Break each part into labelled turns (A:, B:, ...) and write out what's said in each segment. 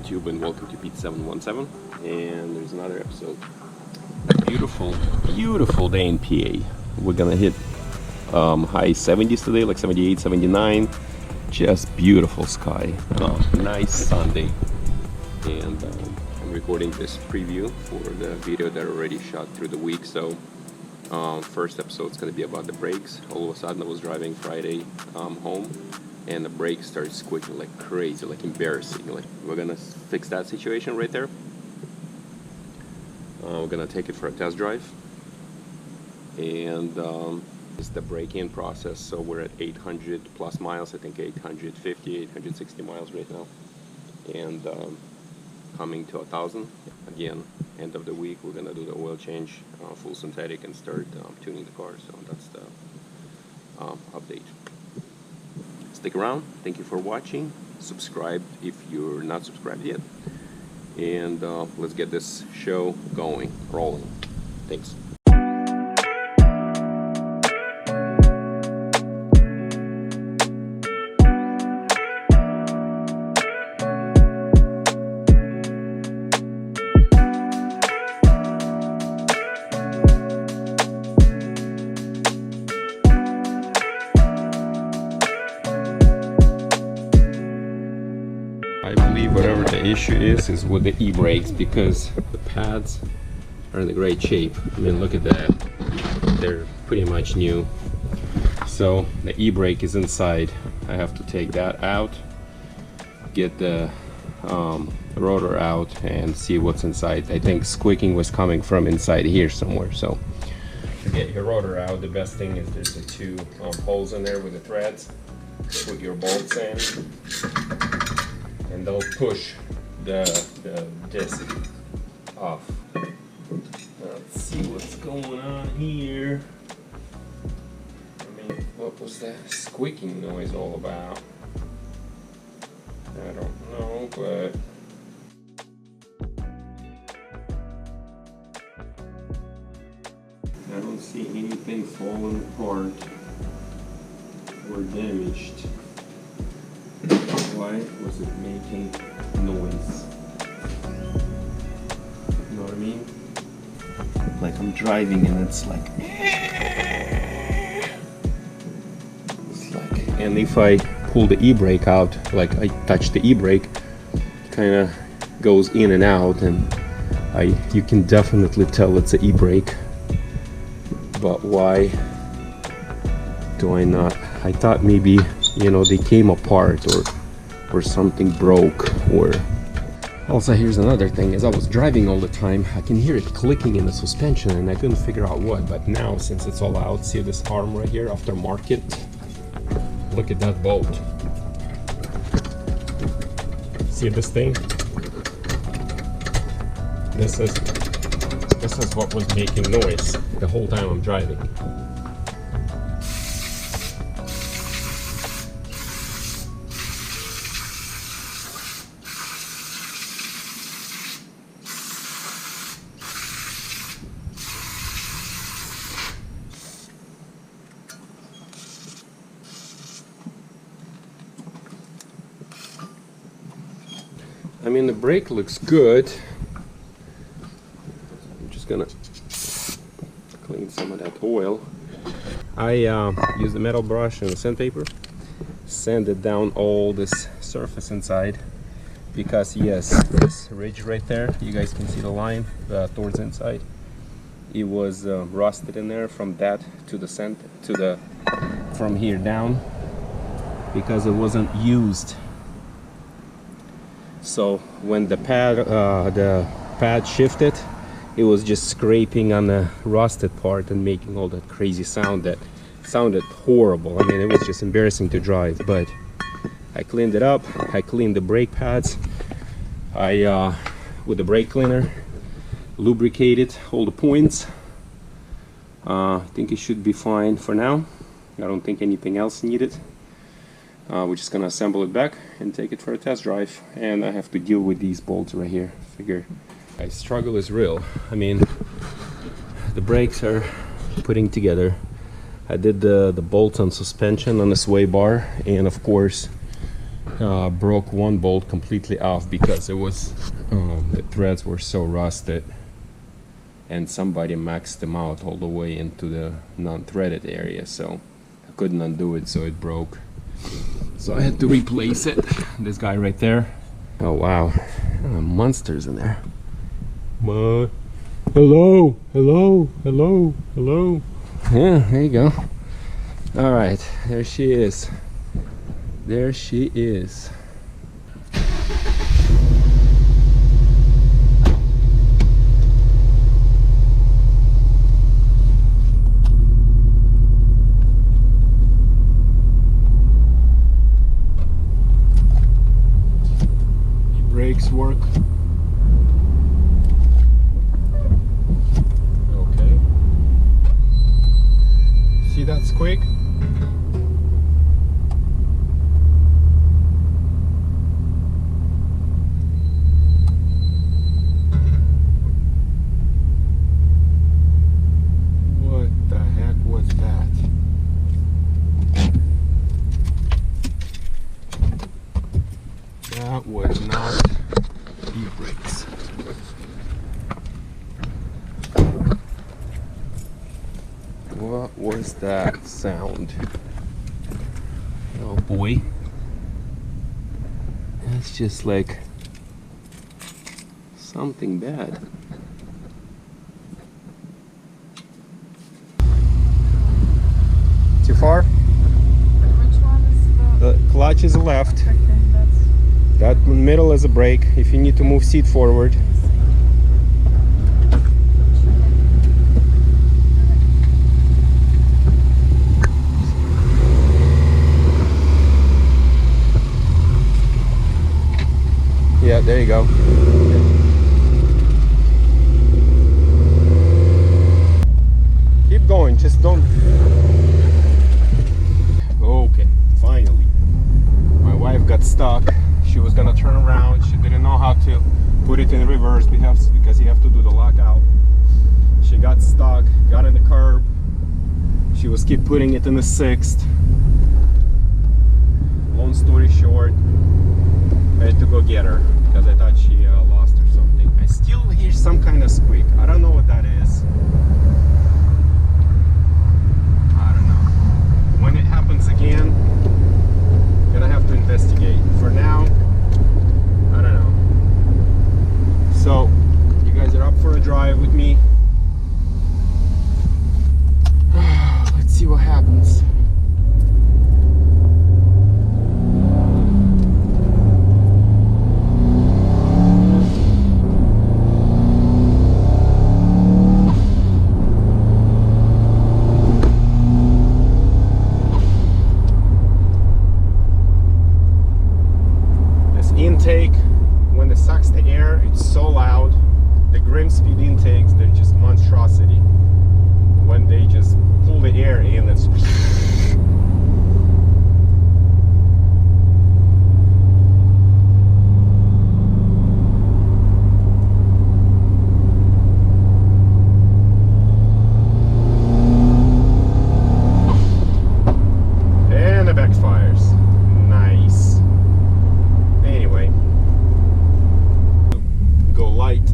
A: YouTube, and welcome to Pete 717. And there's another episode. Beautiful, beautiful day in PA. We're gonna hit high 70s today, like 78, 79. Just beautiful sky. Nice Sunday. And I'm recording this preview for the video that I already shot through the week. So first episode's gonna be about the brakes. All of a sudden I was driving Friday home, and the brakes started squeaking like crazy, like embarrassing. Like, we're gonna fix that situation right there. We're gonna take it for a test drive, and it's the break-in process. So we're at 800 plus miles, I think 850, 860 miles right now, and coming to 1,000. Again, end of the week we're gonna do the oil change, full synthetic, and start tuning the car. So that's the update. Stick around. Thank you for watching. Subscribe if you're not subscribed yet, and let's get this show going, rolling. Thanks. I believe whatever the issue is with the e-brakes, because the pads are in a great shape. I mean, look at that. They're pretty much new. So the e-brake is inside. I have to take that out, get the rotor out, and see what's inside. I think squeaking was coming from inside here somewhere. So to get your rotor out, the best thing is there's the two holes in there with the threads. Put your bolts in, and they'll push the disc off. Let's see what's going on here. I mean, what was that squeaking noise all about? I don't know, but I don't see anything falling apart or damaged. Why was it making noise? You know what I mean? Like I'm driving and it's like, and if I pull the e-brake out, like I touch the e-brake, kind of goes in and out, and you can definitely tell it's an e-brake. But why do I not? I thought maybe, you know, they came apart or something broke. Or also, here's another thing: as I was driving all the time, I can hear it clicking in the suspension, and I couldn't figure out what. But now, since it's all out, see this arm right here, aftermarket. Look at that bolt. See this thing? This is what was making noise the whole time I'm driving. I mean, the brake looks good. I'm just gonna clean some of that oil. I use the metal brush and the sandpaper, sanded down all this surface inside, because yes, this ridge right there, you guys can see the line towards the inside. It was rusted in there from that to the center, from here down, because it wasn't used. So when the pad shifted, it was just scraping on the rusted part and making all that crazy sound that sounded horrible. I mean, it was just embarrassing to drive. But I cleaned it up. I cleaned the brake pads. I with the brake cleaner, lubricated all the points. I think it should be fine for now. I don't think anything else needed. We're just gonna assemble it back and take it for a test drive, and I have to deal with these bolts right here. Figure, my struggle is real. I mean, the brakes are putting together. I did the bolts on suspension on the sway bar, and of course broke one bolt completely off because it was the threads were so rusted, and somebody maxed them out all the way into the non-threaded area, so I couldn't undo it, so it broke. So I had to replace it. This guy right there. Oh wow, monsters in there. Hello, hello, hello, hello. Yeah, there you go. All right, there she is. There she is. The brakes work. Okay. See, that's quick. That was not e-brakes. What was that sound? Oh boy. It's just like something bad. Too far?
B: Which one is
A: The clutch is left.
B: okay,
A: That middle is a brake. If you need to move seat forward. Yeah, there you go. Keep going, just don't. Okay, finally. My wife got stuck. She was gonna turn around. She didn't know how to put it in reverse because you have to do the lockout. She got stuck, got in the curb. She was keep putting it in the sixth. Long story short, I had to go get her because I thought she lost or something. I still hear some kind of squeak. I don't know what that is. I don't know. When it happens again, I'm gonna have to investigate. For now, I don't know. So, you guys are up for a drive with me. Let's see what happens. Intake, when it sucks the air, it's so loud. The Grim speed intakes, they're just monstrosity. When they just pull the air in, it's and it backfires. Nice. Anyway, go light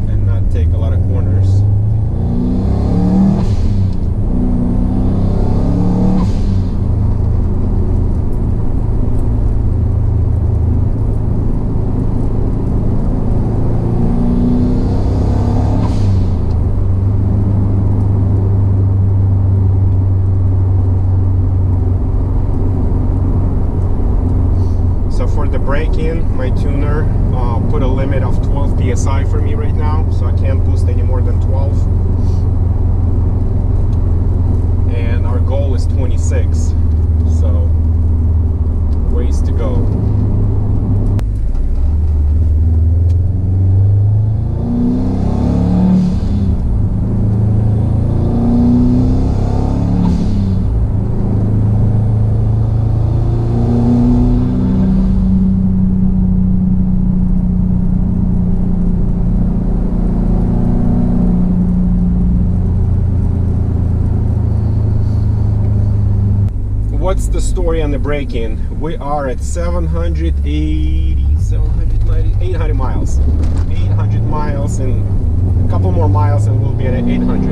A: and not take a lot of corners. Break-in, my tuner put a limit of 12 psi for me right now, so I can't boost any more than 12, and our goal is 26, so ways to go. what's the story on the break-in? We are at 780, 790, 800 miles. 800 miles and a couple more miles and we'll be at 800.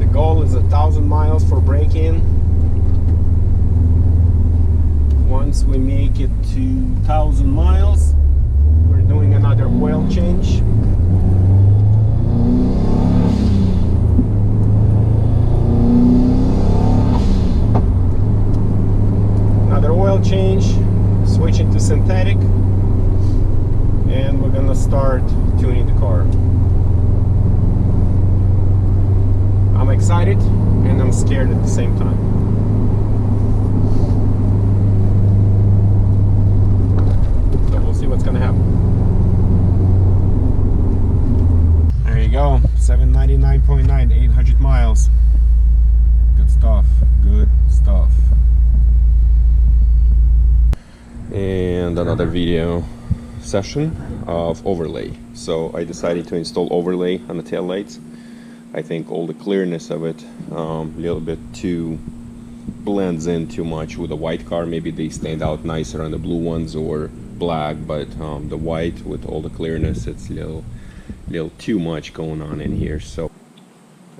A: The goal is 1,000 miles for break-in. Once we make it to 1,000 miles, we're doing another oil change. Another oil change, switching to synthetic, and we're gonna start tuning the car. I'm excited and I'm scared at the same time. See what's gonna happen. There you go, 799.9, 800 miles. Good stuff, good stuff. And another video session of overlay. So I decided to install overlay on the taillights. I think all the clearness of it a little bit too blends in too much with the white car. Maybe they stand out nicer on the blue ones or black, but the white with all the clearness, it's a little too much going on in here. So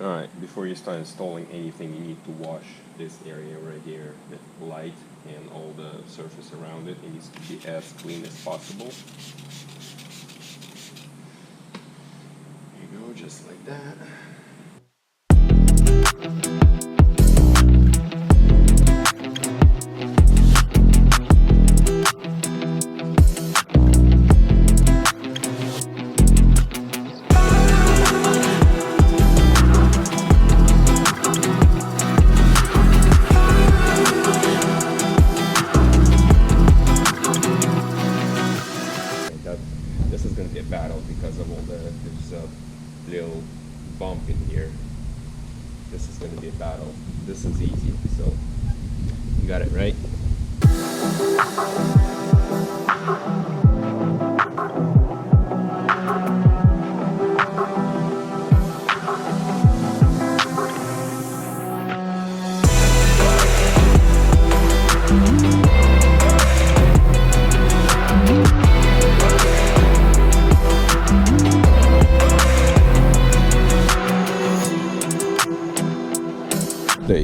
A: all right, before you start installing anything, you need to wash this area right here, the light and all the surface around it. It needs to be as clean as possible. There you go, just like that. This is going to be a battle because of all there's a little bump in here. This is going to be a battle. This is easy, so you got it right.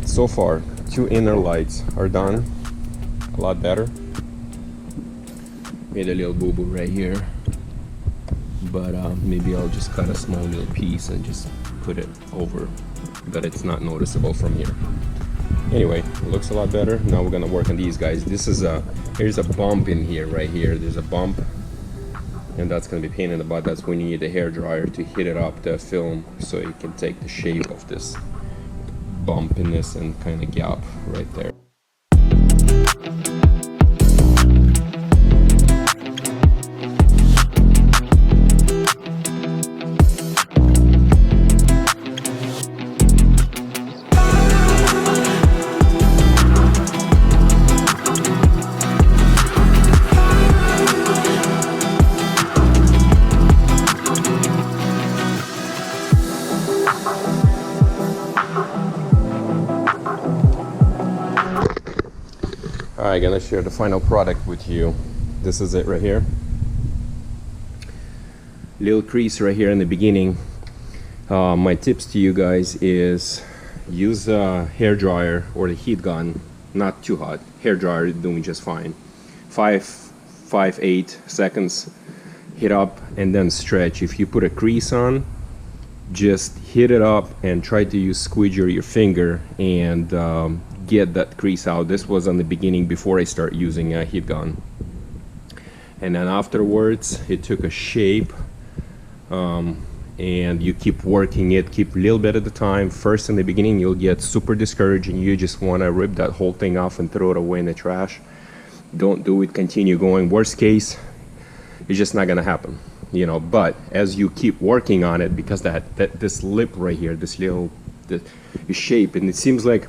A: So far, 2 inner lights are done, a lot better. Made a little boo-boo right here, but maybe I'll just cut a small little piece and just put it over, but it's not noticeable from here. Anyway, it looks a lot better. Now we're gonna work on these guys. Here's a bump in here, right here. There's a bump, and that's gonna be a pain in the butt. That's when you need a hair dryer to hit it up the film so it can take the shape of this bump in this and kind of gap right there. Alright, gonna share the final product with you. This is it right here. Little crease right here in the beginning. My tips to you guys is use a hair dryer or the heat gun, not too hot. Hair dryer is doing just fine. 8 seconds, hit up and then stretch. If you put a crease on, just hit it up and try to use squeegee your finger and get that crease out. This was on the beginning before I start using a heat gun, and then afterwards it took a shape, and you keep working it, keep a little bit at a time. First in the beginning you'll get super discouraged and you just want to rip that whole thing off and throw it away in the trash. Don't do it, continue going. Worst case, it's just not gonna happen, you know. But as you keep working on it, because this lip right here, this little shape, and it seems like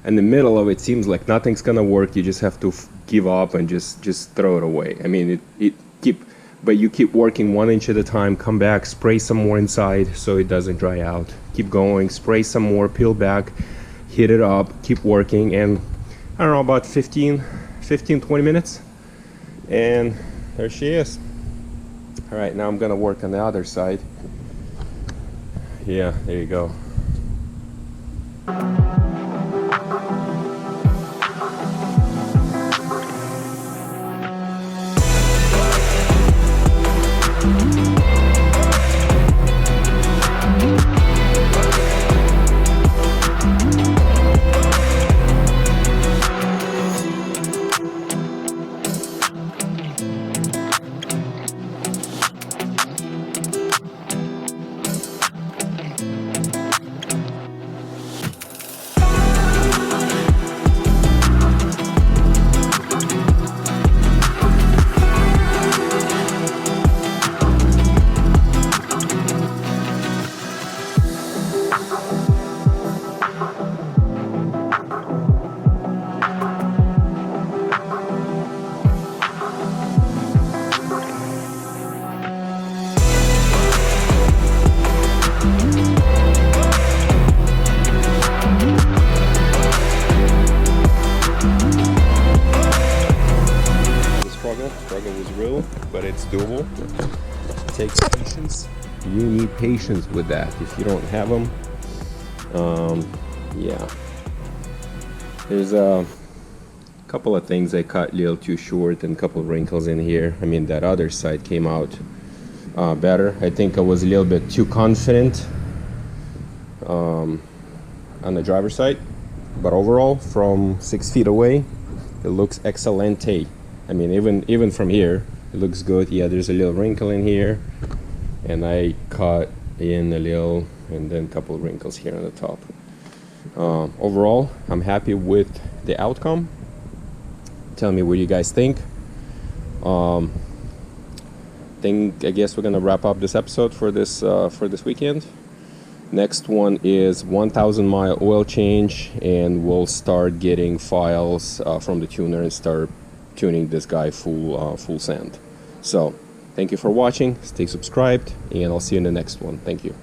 A: in the middle of it seems like nothing's gonna work, you just have to give up and just throw it away. I mean, but you keep working 1 inch at a time, come back, spray some more inside so it doesn't dry out, keep going, spray some more, peel back, heat it up, keep working, and I don't know, about 15 20 minutes, and there she is. All right, now I'm gonna work on the other side. Yeah, there you go. Struggle was real, but it's doable. It takes patience. You need patience with that. If you don't have them, yeah. There's a couple of things I cut a little too short and a couple of wrinkles in here. I mean, that other side came out better. I think I was a little bit too confident on the driver's side, but overall, from 6 feet away, it looks excellente. I mean, even from here, it looks good. Yeah, there's a little wrinkle in here, and I cut in a little, and then a couple of wrinkles here on the top. Overall, I'm happy with the outcome. Tell me what you guys think. I guess we're gonna wrap up this episode for this weekend. Next one is 1,000-mile oil change, and we'll start getting files from the tuner and start tuning this guy full send. So thank you for watching, stay subscribed, and I'll see you in the next one. Thank you.